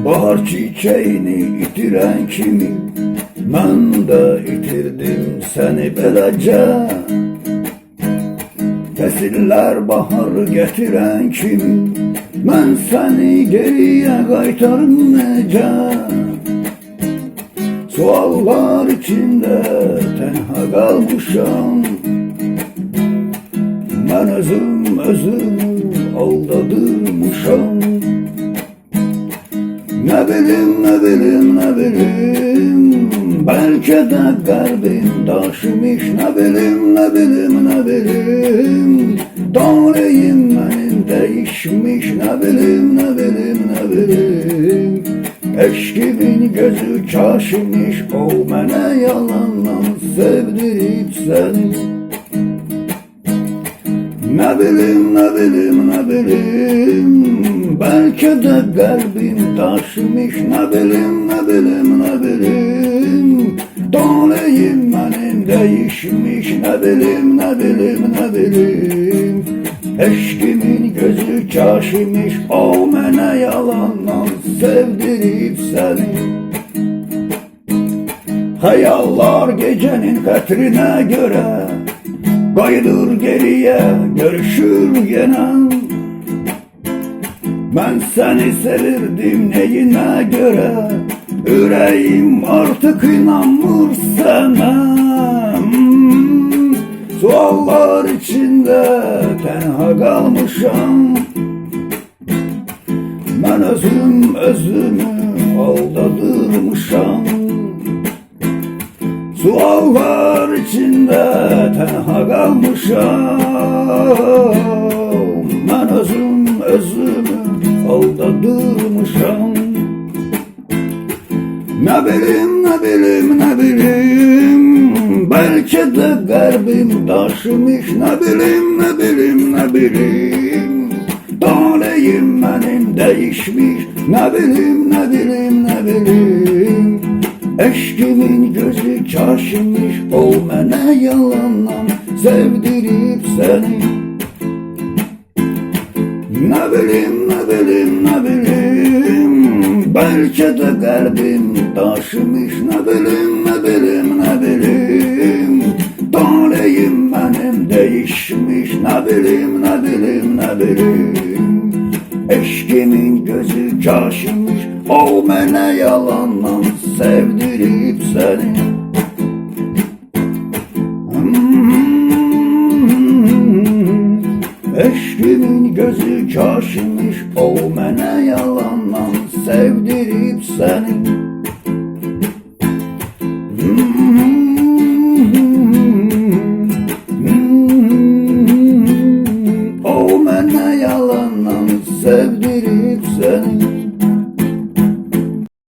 Bahar çiçeğini itiren kimi, mən də itirdim səni beləcə. Fəsillər baharı gətirən kimi, mən səni geriyə qaytarım necə? Suallar içində tənha qalmışam, mən özümü aldadırmışam. Nə bilim, bəlkə də qəlbim daşımış. Nə bilim, taleyim mənim dəyişmiş. Nə bilim, eşkimin gözü kaşımış. O mənə yalandan sevdirib səni. Nə bilim, bəlkə də qəlbim daşımış. Nə bilim, taleyim mənim dəyişmiş. Nə bilim, eşkimin gözü kaşımış. O mənə yalandan sevdirib səni. Xəyallar gecənin xətrinə görə qayıdır geriyə, görüşür yenə. Mən səni sevirdim neyinə görə, ürəyim artıq inanmır sənə. Suallar içində tənha qalmışam, mən özümü aldadırmışam. Suallar içində tənha qalmışam, mən özümü aldadırmışam. Nə bilim, bəlkə də qəlbim daşımış. Nə bilim, taleyim mənim dəyişmiş. Nə bilim, eşkimin gözü kaşımış. O mənə yalandan sevdirib səni. Nə bilim, bəlkə də qəlbim daşımış. Nə bilim, taleyim mənim dəyişmiş. Nə bilim, eşkimin gözü kaşımış. O mənə yalandan sevdirib səni. Eşkimin gözü kaşımış. O mənə yalandan sevdirib səni. O mənə yalandan sevdirib